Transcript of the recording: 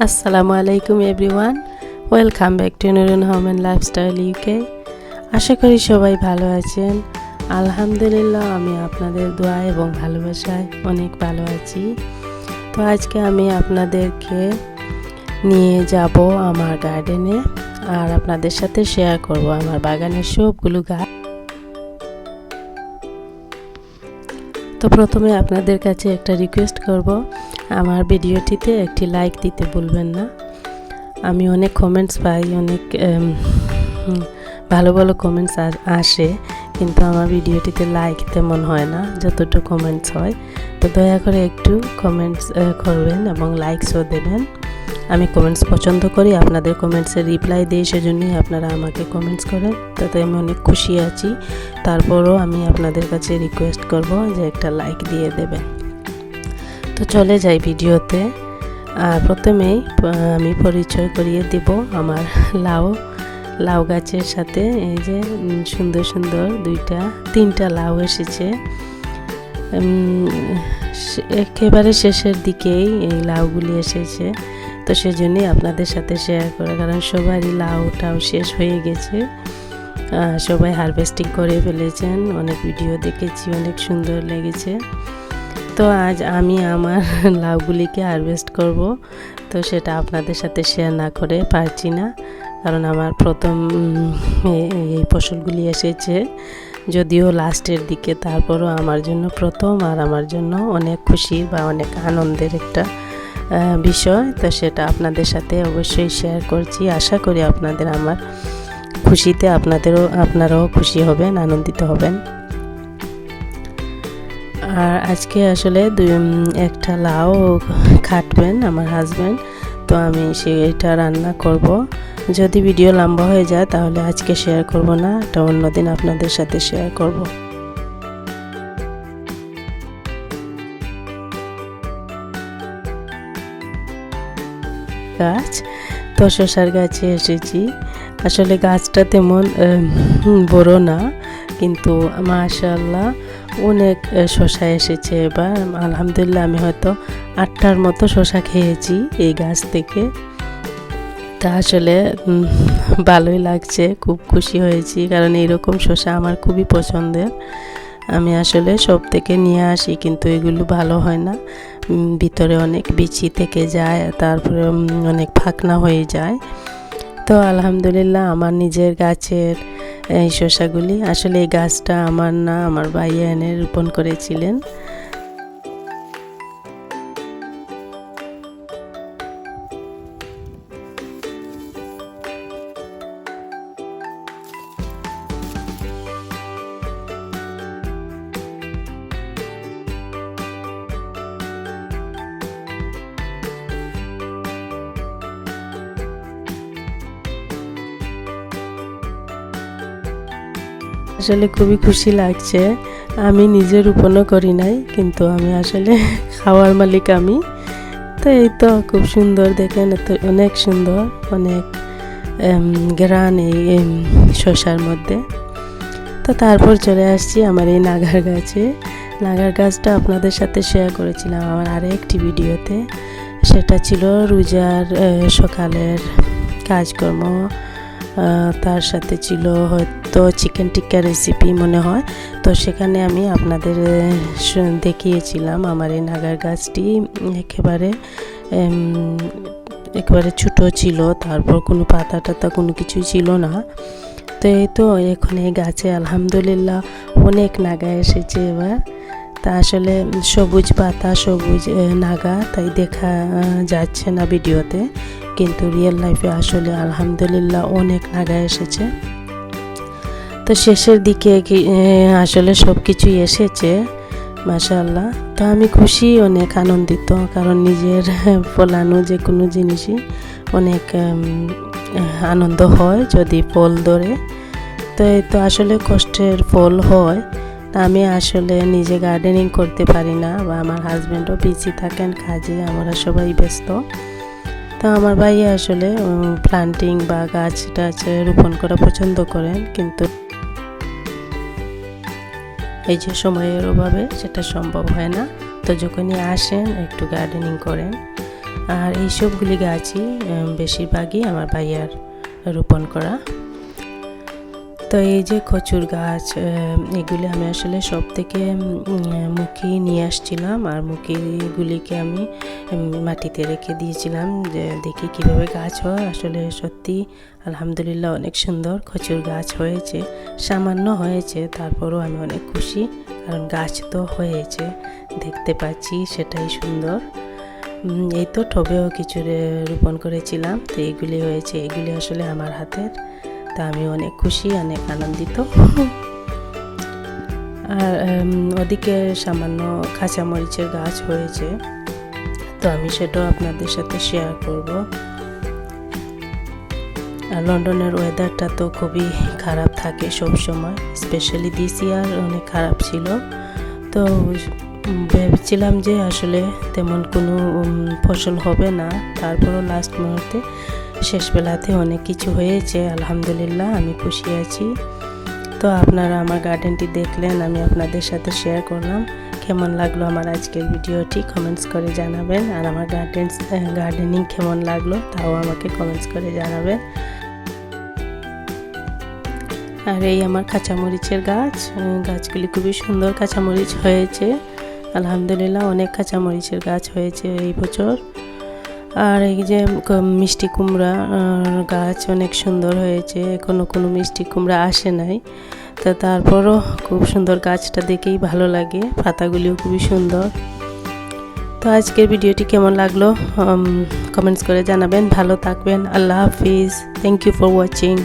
আসসালামু আলাইকুম everyone, welcome back to Nurun home and lifestyle UK. আশা করি সবাই ভালো আছেন। আলহামদুলিল্লাহ, আমি আপনাদের দোয়া এবং ভালোবাসায় অনেক ভালো আছি। তো আজকে আমি আপনাদেরকে নিয়ে যাব আমার গার্ডেনে, আর আপনাদের সাথে শেয়ার করব আমার বাগানের সবগুলো গাছ। তো প্রথমে আপনাদের কাছে একটা রিকোয়েস্ট করব, আমার ভিডিওটিতে একটি লাইক দিতে ভুলবেন না। আমি অনেক কমেন্টস পাই, অনেক ভালো ভালো কমেন্টস আসে, কিন্তু আমার ভিডিওটিতে লাইক তেমন হয় না যতটুকু কমেন্টস হয়। তো দয়া করে একটু কমেন্টস করবেন এবং লাইকসও দেবেন। আমি কমেন্টস পছন্দ করি, আপনাদের কমেন্টসের রিপ্লাই দিই, সেজন্যই আপনারা আমাকে কমেন্টস করেন, তাতে আমি অনেক খুশি আছি। তারপরও আমি আপনাদের কাছে রিকোয়েস্ট করব যে একটা লাইক দিয়ে দেবেন। তো চলে যাই ভিডিওতে। প্রথমেই আমি পরিচয় করিয়ে দেব আমার লাউ গাছের সাথে। এই যে সুন্দর সুন্দর তিনটা লাউ এসেছে। একেবারে শেষের দিকেই এই লাউগুলি এসেছে, তো সেজন্যই আপনাদের সাথে শেয়ার করা, কারণ সবারই লাউটাও শেষ হয়ে গেছে, সবাই হারভেস্টিং করে ফেলেছেন। অনেক ভিডিও দেখেছি, অনেক সুন্দর লেগেছে। তো আজ আমি আমার লাউগুলিকে হারভেস্ট করব, তো সেটা আপনাদের সাথে শেয়ার না করে পারছি না, কারণ আমার প্রথম এই ফসলগুলি এসেছে, যদিও লাস্টের দিকে, তারপরও আমার জন্য প্রথম, আর আমার জন্য অনেক খুশির বা অনেক আনন্দের একটা বিষয়। তো সেটা আপনাদের সাথে অবশ্যই শেয়ার করছি। আশা করি আপনাদের আমার খুশিতে আপনারাও খুশি হবেন, আনন্দিত হবেন। আর আজকে আসলে একটা লাউ কাটবেন আমার হাজব্যান্ড, তো আমি সেইটা রান্না করব। যদি ভিডিও লম্বা হয়ে যায় তাহলে আজকে শেয়ার করব না, এটা অন্যদিন আপনাদের সাথে শেয়ার করব। গাছ, তো শসার গাছে এসেছি। আসলে গাছটা তেমন বড় না, কিন্তু মাশাআল্লাহ অনেক শসা এসেছে এবার। আলহামদুলিল্লাহ, আমি হয়তো 8টার মতো শসা খেয়েছি এই গাছ থেকে। তা আসলে ভালোই লাগছে, খুব খুশি হয়েছি, কারণ এইরকম শসা আমার খুবই পছন্দের। আমি আসলে সব থেকে নিয়ে আসি, কিন্তু এগুলো ভালো হয় না, ভিতরে অনেক বিচি থেকে যায়, তারপরে অনেক ফাঁকনা হয়ে যায়। তো আলহামদুলিল্লাহ, আমার নিজের গাছের এই শসাগুলি, আসলে এই গাছটা আমার না, আমার ভাই এনে রোপণ করেছিলেন। আসলে খুবই খুশি লাগছে, আমি নিজে রোপণও করি নাই, কিন্তু আমি আসলে খাওয়ার মালিক আমি। তো এই তো খুব সুন্দর, দেখেন অনেক সুন্দর, অনেক ঘ্রাণ এই শসার মধ্যে। তো তারপর চলে আসছি আমার এই নাগার গাছে। নাগার গাছটা আপনাদের সাথে শেয়ার করেছিলাম আমার আরেকটি ভিডিওতে। সেটা ছিল রোজার সকালের কাজকর্ম, তার সাথে ছিল হয়তো চিকেন টিক্কা রেসিপি মনে হয়। তো সেখানে আমি আপনাদের দেখিয়েছিলাম আমার এই নাগার গাছটি একেবারে ছোটো ছিল, তারপর কোনো পাতা টাতা কোনো কিছুই ছিল না। তো এই তো এখন এই গাছে আলহামদুলিল্লাহ অনেক নাগা এসেছে এবার। তা আসলে সবুজ পাতা, সবুজ নাগা, তাই দেখা যাচ্ছে না ভিডিওতে, কিন্তু রিয়েল লাইফে আসলে আলহামদুলিল্লাহ অনেক নাগা এসেছে। তো শেষের দিকে আসলে সব কিছুই এসেছে মাশাআল্লাহ। তো আমি খুশি, অনেক আনন্দিত, কারণ নিজের ফলানো যে কোনো জিনিসই অনেক আনন্দ হয় যদি ফল ধরে। তো এই তো আসলে কষ্টের ফল হয়। তা আমি আসলে নিজে গার্ডেনিং করতে পারি না, বা আমার হাজব্যান্ডও বিজি থাকেন কাজে, আমরা সবাই ব্যস্ত। তো আমার ভাই আসলে প্লান্টিং বা গাছ টাছ রোপণ করা পছন্দ করেন, কিন্তু এই যে সময়ের অভাবে সেটা সম্ভব হয় না। তো যখনই আসেন একটু গার্ডেনিং করেন। আর এই সবগুলি গাছই বেশিরভাগই আমার ভাইয়ার রোপণ করা। তো এই যে কচুর গাছ, এগুলি আমি আসলে সব থেকে মুখি নিয়ে আসছিলাম, আর মুখিগুলিকে আমি মাটিতে রেখে দিয়েছিলাম যে দেখি কিভাবে গাছ হয়। আসলে সত্যি আলহামদুলিল্লাহ অনেক সুন্দর কচুর গাছ হয়েছে, সামান্য হয়েছে, তারপরও আমি অনেক খুশি, কারণ গাছ তো হয়েছে, দেখতে পাচ্ছি, সেটাই সুন্দর। এই তো টবেও কিছু রোপণ করেছিলাম, তো এগুলি হয়েছে, এগুলি আসলে আমার হাতের, তা আমি অনেক খুশি, অনেক আনন্দিত। আর ওদিকে সামান্য কাঁচামরিচের গাছ হয়েছে, তো আমি সেটাও আপনাদের সাথে শেয়ার করব। আর লন্ডনের ওয়েদারটা তো খুবই খারাপ থাকে সব সময়, স্পেশালি দিস ইয়ার অনেক খারাপ ছিল। তো ভেবেছিলাম যে আসলে তেমন কোনো ফসল হবে না, তারপরও লাস্ট মুহূর্তে শেষবেলাতে অনেক কিছু হয়েছে, আলহামদুলিল্লাহ আমি খুশি আছি। তো আপনারা আমার গার্ডেনটি দেখলেন, আমি আপনাদের সাথে শেয়ার করলাম। কেমন লাগলো আমার আজকের ভিডিওটি কমেন্টস করে জানাবেন, আর আমার গার্ডেনিং কেমন লাগলো তাও আমাকে কমেন্টস করে জানাবেন। আর এই আমার কাঁচামরিচের গাছগুলি খুবই সুন্দর কাঁচামরিচ হয়েছে, আলহামদুলিল্লাহ অনেক কাঁচামরিচের গাছ হয়েছে এই বছর। আর এই যে মিষ্টি কুমড়া গাছ অনেক সুন্দর হয়েছে, এখনও কোনো মিষ্টি কুমড়া আসে নাই, তো তারপরও খুব সুন্দর, গাছটা দেখেই ভালো লাগে, পাতাগুলিও খুবই সুন্দর। তো আজকের ভিডিওটি কেমন লাগলো কমেন্টস করে জানাবেন। ভালো থাকবেন, আল্লাহ হাফিজ, থ্যাংক ইউ ফর ওয়াচিং।